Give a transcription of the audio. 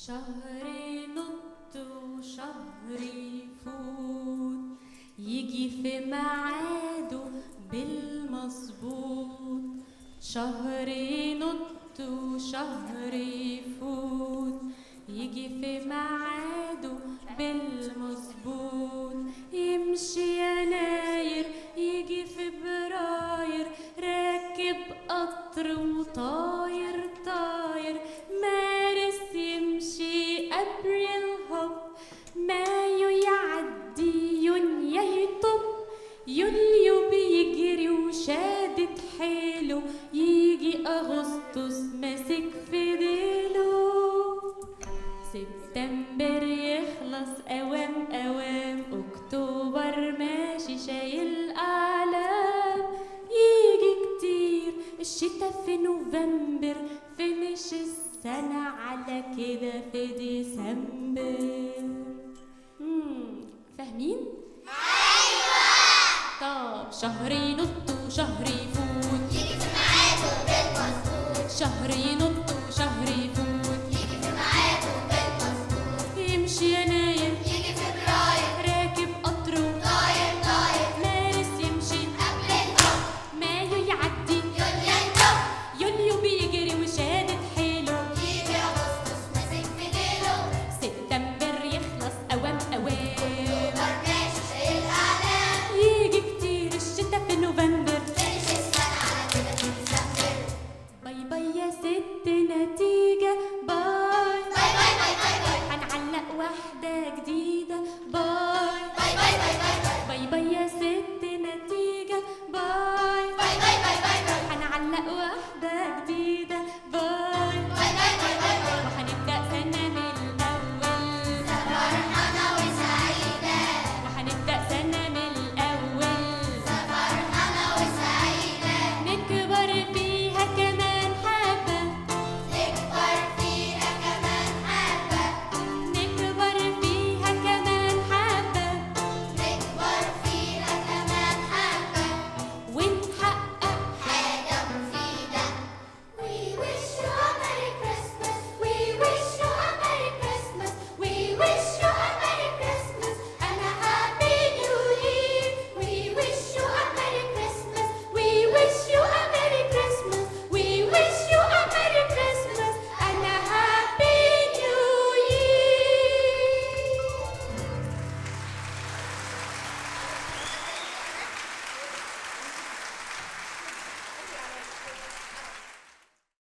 شهر ينط وشهر يفوت، يجي في ميعاده بالمظبوط. شهر ينط وشهر يفوت، يجي في ميعاده بالمظبوط. يمشي يناير يجي فبراير، راكب قطر وطاير طاير. مارس يمشي ابريل هوب، مايو يعدي يونيو يطب، يوليو بيجري وشادد حيله، يجي اغسطس ماسك في ديله. سبتمبر يخلص اوام اوام، اكتوبر ماشي شايل اعلام. يجي كتير الشتا في نوفمبر، فينش السنة على كده في ديسمبر. فاهمين؟ ايوه. طب شهر ينط وشهر يفوت، يجي في ميعاده بالمظبوط. شهر ينط وشهر يفوت.